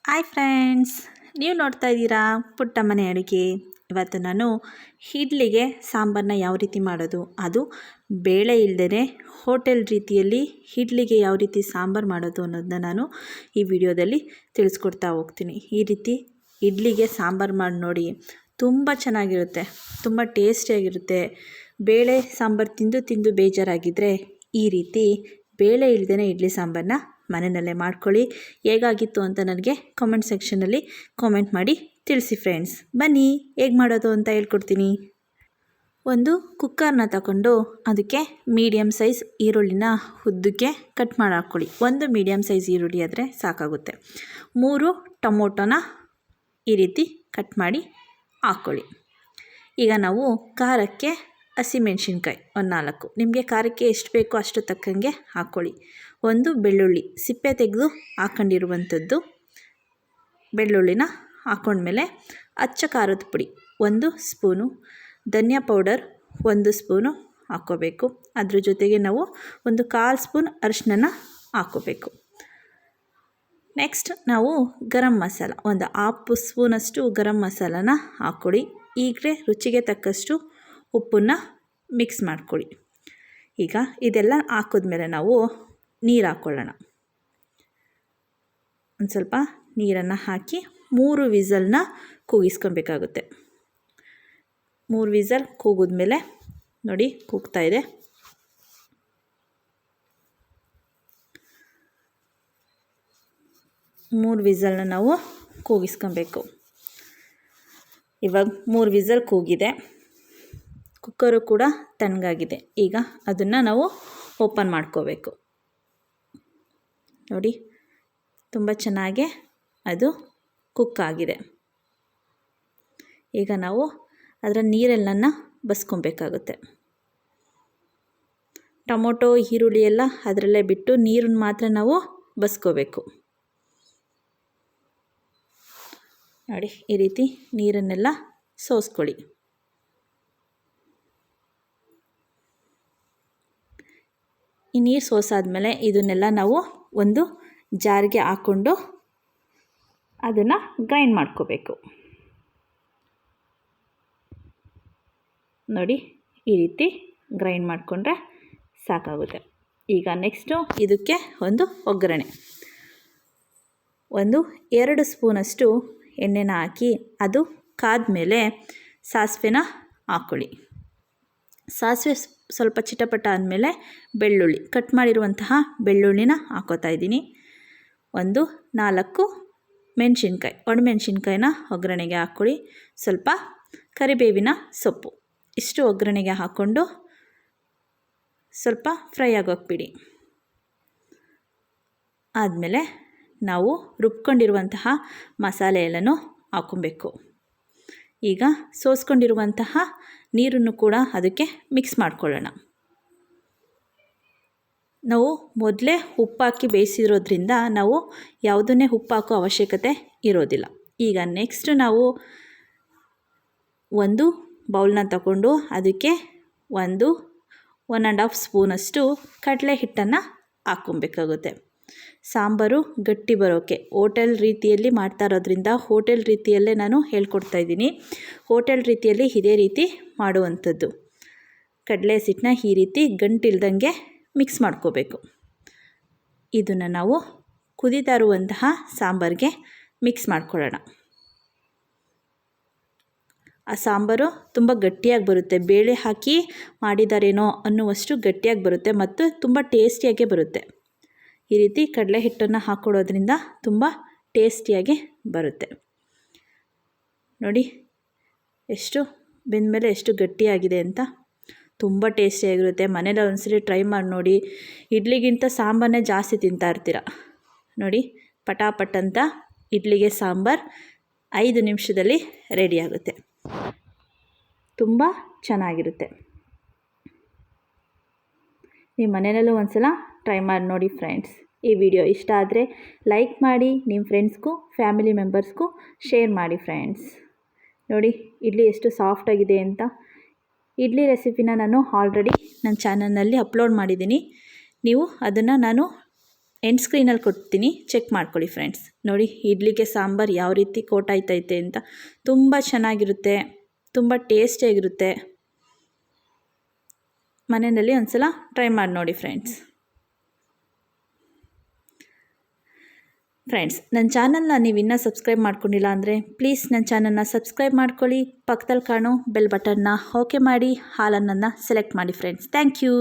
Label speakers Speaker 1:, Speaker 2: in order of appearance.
Speaker 1: Hi friends, ನೀವು ನೋಡ್ತಾ ಇದ್ದೀರಾ ಪುಟ್ಟಮ್ಮನೆ ಅಡುಗೆ. ಇವತ್ತು ನಾನು ಇಡ್ಲಿಗೆ ಸಾಂಬಾರನ್ನ ಯಾವ ರೀತಿ ಮಾಡೋದು, ಅದು ಬೇಳೆ ಇಲ್ಲದೇ ಹೋಟೆಲ್ ರೀತಿಯಲ್ಲಿ ಇಡ್ಲಿಗೆ ಯಾವ ರೀತಿ ಸಾಂಬಾರು ಮಾಡೋದು ಅನ್ನೋದನ್ನ ನಾನು ಈ ವಿಡಿಯೋದಲ್ಲಿ ತಿಳಿಸ್ಕೊಡ್ತಾ ಹೋಗ್ತೀನಿ. ಈ ರೀತಿ ಇಡ್ಲಿಗೆ ಸಾಂಬಾರು ಮಾಡಿ ನೋಡಿ, ತುಂಬ ಚೆನ್ನಾಗಿರುತ್ತೆ, ತುಂಬ ಟೇಸ್ಟಿಯಾಗಿರುತ್ತೆ. ಬೇಳೆ ಸಾಂಬಾರು ತಿಂದು ತಿಂದು ಬೇಜಾರಾಗಿದ್ದರೆ ಈ ರೀತಿ ಬೇಳೆ ಇಲ್ಲದೇ ಇಡ್ಲಿ ಸಾಂಬಾರನ್ನ ಮನೆಯಲ್ಲೇ ಮಾಡ್ಕೊಳ್ಳಿ. ಹೇಗಾಗಿತ್ತು ಅಂತ ನನಗೆ ಕಾಮೆಂಟ್ ಸೆಕ್ಷನಲ್ಲಿ ಕಾಮೆಂಟ್ ಮಾಡಿ ತಿಳಿಸಿ ಫ್ರೆಂಡ್ಸ್. ಬನ್ನಿ ಹೇಗೆ ಮಾಡೋದು ಅಂತ ಹೇಳ್ಕೊಡ್ತೀನಿ. ಒಂದು ಕುಕ್ಕರ್ನ ತಗೊಂಡು ಅದಕ್ಕೆ ಮೀಡಿಯಮ್ ಸೈಜ್ ಈರುಳ್ಳಿನ ಉದ್ದಕ್ಕೆ ಕಟ್ ಮಾಡಿ ಹಾಕ್ಕೊಳ್ಳಿ. ಒಂದು ಮೀಡಿಯಮ್ ಸೈಜ್ ಈರುಳ್ಳಿ ಆದರೆ ಸಾಕಾಗುತ್ತೆ. 3 ಟೊಮೊಟೊನ ಈ ರೀತಿ ಕಟ್ ಮಾಡಿ ಹಾಕ್ಕೊಳ್ಳಿ. ಈಗ ನಾವು ಖಾರಕ್ಕೆ ಹಸಿಮೆಣ್ಸಿನ್ಕಾಯಿ ಒಂದು 4, ನಿಮಗೆ ಖಾರಕ್ಕೆ ಎಷ್ಟು ಬೇಕೋ ಅಷ್ಟು ತಕ್ಕಂಗೆ ಹಾಕ್ಕೊಳ್ಳಿ. ಒಂದು ಬೆಳ್ಳುಳ್ಳಿ ಸಿಪ್ಪೆ ತೆಗೆದು ಹಾಕ್ಕೊಂಡಿರುವಂಥದ್ದು ಬೆಳ್ಳುಳ್ಳಿನ ಹಾಕ್ಕೊಂಡ್ಮೇಲೆ ಅಚ್ಚ ಖಾರದ ಪುಡಿ 1 ಸ್ಪೂನು, ಧನಿಯಾ ಪೌಡರ್ 1 ಸ್ಪೂನು ಹಾಕ್ಕೋಬೇಕು. ಅದ್ರ ಜೊತೆಗೆ ನಾವು ಒಂದು 1/4 ಸ್ಪೂನ್ ಅರಿಶಿನ ಹಾಕ್ಕೋಬೇಕು. ನೆಕ್ಸ್ಟ್ ನಾವು ಗರಂ ಮಸಾಲ ಒಂದು 1/2 ಸ್ಪೂನಷ್ಟು ಗರಂ ಮಸಾಲನ ಹಾಕ್ಕೊಳ್ಳಿ. ಈಗಲೇ ರುಚಿಗೆ ತಕ್ಕಷ್ಟು ಉಪ್ಪನ್ನು ಮಿಕ್ಸ್ ಮಾಡ್ಕೊಳ್ಳಿ. ಈಗ ಇದೆಲ್ಲ ಹಾಕಿದ್ಮೇಲೆ ನಾವು ನೀರು ಹಾಕ್ಕೊಳ್ಳೋಣ. ಒಂದು ಸ್ವಲ್ಪ ನೀರನ್ನು ಹಾಕಿ 3 ವಿಸಲ್ನ ಕೂಗಿಸ್ಕೊಬೇಕಾಗುತ್ತೆ. 3 ವಿಸಲ್ ಕೂಗಿದ್ಮೇಲೆ ನೋಡಿ ಕೂಗ್ತಾ ಇದೆ. 3 ವಿಸಲ್ನ ನಾವು ಕೂಗಿಸ್ಕೊಬೇಕು. ಇವಾಗ 3 ವಿಸಲ್ ಕೂಗಿದೆ, ಕುಕ್ಕರು ಕೂಡ ತಣ್ಣಗಾಗಿದೆ. ಈಗ ಅದನ್ನು ನಾವು ಓಪನ್ ಮಾಡ್ಕೋಬೇಕು. ನೋಡಿ ತುಂಬ ಚೆನ್ನಾಗಿ ಅದು ಕುಕ್ ಆಗಿದೆ. ಈಗ ನಾವು ಅದರ ನೀರೆಲ್ಲನ ಬಸ್ಕೊಬೇಕಾಗುತ್ತೆ. ಟೊಮೊಟೊ ಈರುಳ್ಳಿ ಎಲ್ಲ ಅದರಲ್ಲೇ ಬಿಟ್ಟು ನೀರನ್ನು ಮಾತ್ರ ನಾವು ಬಸ್ಕೋಬೇಕು. ನೋಡಿ ಈ ರೀತಿ ನೀರನ್ನೆಲ್ಲ ಸೋಸ್ಕೊಳ್ಳಿ. ಈ ನೀರು ಸೋಸಾದ್ಮೇಲೆ ಇದನ್ನೆಲ್ಲ ನಾವು ಒಂದು ಜಾರ್ಗೆ ಹಾಕ್ಕೊಂಡು ಅದನ್ನು ಗ್ರೈಂಡ್ ಮಾಡ್ಕೋಬೇಕು. ನೋಡಿ ಈ ರೀತಿ ಗ್ರೈಂಡ್ ಮಾಡಿಕೊಂಡ್ರೆ ಸಾಕಾಗುತ್ತೆ. ಈಗ ನೆಕ್ಸ್ಟು ಇದಕ್ಕೆ ಒಂದು ಒಗ್ಗರಣೆ. 2 ಸ್ಪೂನಷ್ಟು ಎಣ್ಣೆನ ಹಾಕಿ ಅದು ಕಾದ್ಮೇಲೆ ಸಾಸಿವೆನ ಹಾಕ್ಕೊಳ್ಳಿ. ಸಾಸಿವೆ ಸ್ವಲ್ಪ ಚಿಟಪಟ ಆದಮೇಲೆ ಬೆಳ್ಳುಳ್ಳಿ ಕಟ್ ಮಾಡಿರುವಂತಹ ಬೆಳ್ಳುಳ್ಳಿನ ಹಾಕ್ಕೋತಾ ಇದ್ದೀನಿ. 4 ಮೆಣಸಿನ್ಕಾಯಿ ಒಣಮೆಣಸಿನ್ಕಾಯಿನ ಒಗ್ಗರಣೆಗೆ ಹಾಕ್ಕೊಳ್ಳಿ. ಸ್ವಲ್ಪ ಕರಿಬೇವಿನ ಸೊಪ್ಪು ಇಷ್ಟು ಒಗ್ಗರಣೆಗೆ ಹಾಕ್ಕೊಂಡು ಸ್ವಲ್ಪ ಫ್ರೈ ಆಗೋಕ್ಬಿಡಿ. ಆದಮೇಲೆ ನಾವು ರುಬ್ಕೊಂಡಿರುವಂತಹ ಮಸಾಲೆ ಎಲ್ಲನೂ ಹಾಕ್ಕೊಬೇಕು. ಈಗ ಸೋಸ್ಕೊಂಡಿರುವಂತಹ ನೀರನ್ನು ಕೂಡ ಅದಕ್ಕೆ ಮಿಕ್ಸ್ ಮಾಡ್ಕೊಳ್ಳೋಣ. ನಾವು ಮೊದಲೇ ಉಪ್ಪಾಕಿ ಬೇಯಿಸಿರೋದ್ರಿಂದ ನಾವು ಯಾವುದನ್ನೇ ಉಪ್ಪು ಹಾಕೋ ಅವಶ್ಯಕತೆ ಇರೋದಿಲ್ಲ. ಈಗ ನೆಕ್ಸ್ಟ್ ನಾವು ಒಂದು ಬೌಲ್ನ ತಗೊಂಡು ಅದಕ್ಕೆ 1.5 ಸ್ಪೂನಷ್ಟು ಕಡಲೆ ಹಿಟ್ಟನ್ನು ಹಾಕ್ಕೊಬೇಕಾಗುತ್ತೆ. ಸಾಂಬಾರು ಗಟ್ಟಿ ಬರೋಕ್ಕೆ ಹೋಟೆಲ್ ರೀತಿಯಲ್ಲಿ ಮಾಡ್ತಾ ಇರೋದ್ರಿಂದ ಹೋಟೆಲ್ ರೀತಿಯಲ್ಲೇ ನಾನು ಹೇಳ್ಕೊಡ್ತಾ ಇದ್ದೀನಿ. ಹೋಟೆಲ್ ರೀತಿಯಲ್ಲಿ ಇದೇ ರೀತಿ ಮಾಡುವಂಥದ್ದು. ಕಡಲೆ ಹಿಟ್ಟನ್ನ ಈ ರೀತಿ ಗಂಟಿಲ್ದಂಗೆ ಮಿಕ್ಸ್ ಮಾಡ್ಕೋಬೇಕು. ಇದನ್ನು ನಾವು ಕುದೀತಾ ಇರುವಂತಹ ಸಾಂಬಾರಿಗೆ ಮಿಕ್ಸ್ ಮಾಡ್ಕೊಳ್ಳೋಣ. ಆ ಸಾಂಬಾರು ತುಂಬ ಗಟ್ಟಿಯಾಗಿ ಬರುತ್ತೆ. ಬೇಳೆ ಹಾಕಿ ಮಾಡಿದಾರೇನೋ ಅನ್ನುವಷ್ಟು ಗಟ್ಟಿಯಾಗಿ ಬರುತ್ತೆ ಮತ್ತು ತುಂಬ ಟೇಸ್ಟಿಯಾಗೇ ಬರುತ್ತೆ. ಈ ರೀತಿ ಕಡಲೆ ಹಿಟ್ಟನ್ನು ಹಾಕ್ಕೊಡೋದ್ರಿಂದ ತುಂಬ ಟೇಸ್ಟಿಯಾಗಿ ಬರುತ್ತೆ. ನೋಡಿ ಎಷ್ಟು ಬೆಂದಮೇಲೆ ಎಷ್ಟು ಗಟ್ಟಿಯಾಗಿದೆ ಅಂತ. ತುಂಬ ಟೇಸ್ಟಿಯಾಗಿರುತ್ತೆ. ಮನೇಲಿ ಒಂದ್ಸರಿ ಟ್ರೈ ಮಾಡಿ ನೋಡಿ. ಇಡ್ಲಿಗಿಂತ ಸಾಂಬಾರನ್ನೇ ಜಾಸ್ತಿ ತಿಂತಾ ಇರ್ತೀರ. ನೋಡಿ ಪಟಾಪಟ್ ಅಂತ ಇಡ್ಲಿಗೆ ಸಾಂಬಾರು 5 ನಿಮಿಷದಲ್ಲಿ ರೆಡಿಯಾಗುತ್ತೆ. ತುಂಬ ಚೆನ್ನಾಗಿರುತ್ತೆ. ನಿಮ್ಮ ಮನೆಯಲ್ಲೂ ಒಂದ್ಸಲ ಟ್ರೈ ಮಾಡಿ ನೋಡಿ ಫ್ರೆಂಡ್ಸ್. ಈ ವಿಡಿಯೋ ಇಷ್ಟ ಆದರೆ ಲೈಕ್ ಮಾಡಿ, ನಿಮ್ಮ ಫ್ರೆಂಡ್ಸ್ಗೂ ಫ್ಯಾಮಿಲಿ ಮೆಂಬರ್ಸ್ಗೂ ಶೇರ್ ಮಾಡಿ ಫ್ರೆಂಡ್ಸ್. ನೋಡಿ ಇಡ್ಲಿ ಎಷ್ಟು ಸಾಫ್ಟಾಗಿದೆ ಅಂತ. ಇಡ್ಲಿ ರೆಸಿಪಿನ ನಾನು ಆಲ್ರೆಡಿ ನನ್ನ ಚಾನಲ್ನಲ್ಲಿ ಅಪ್ಲೋಡ್ ಮಾಡಿದ್ದೀನಿ. ನೀವು ಅದನ್ನು ನಾನು ಎಂಡ್ ಸ್ಕ್ರೀನಲ್ಲಿ ಕೊಡ್ತೀನಿ, ಚೆಕ್ ಮಾಡ್ಕೊಳ್ಳಿ ಫ್ರೆಂಡ್ಸ್. ನೋಡಿ ಇಡ್ಲಿಗೆ ಸಾಂಬಾರು ಯಾವ ರೀತಿ ಕೋಟ್ ಆಯ್ತೈತೆ ಅಂತ. ತುಂಬ ಚೆನ್ನಾಗಿರುತ್ತೆ, ತುಂಬ ಟೇಸ್ಟಿಯಾಗಿರುತ್ತೆ. ಮನೆಯಲ್ಲಿ ಒಂದ್ಸಲ ಟ್ರೈ ಮಾಡಿ ನೋಡಿ ಫ್ರೆಂಡ್ಸ್. ನನ್ನ ಚಾನಲ್ನ ನೀವು ಇನ್ನೂ ಸಬ್ಸ್ಕ್ರೈಬ್ ಮಾಡ್ಕೊಂಡಿಲ್ಲ ಅಂದರೆ ಪ್ಲೀಸ್ ನನ್ನ ಚಾನಲ್ನ ಸಬ್ಸ್ಕ್ರೈಬ್ ಮಾಡ್ಕೊಳ್ಳಿ. ಪಕ್ಕದಲ್ಲಿ ಕಾಣೋ ಬೆಲ್ ಬಟನ್ನ ಓಕೆ ಮಾಡಿ, ಹಾಲನ್ನು ಸೆಲೆಕ್ಟ್ ಮಾಡಿ ಫ್ರೆಂಡ್ಸ್. Thank you.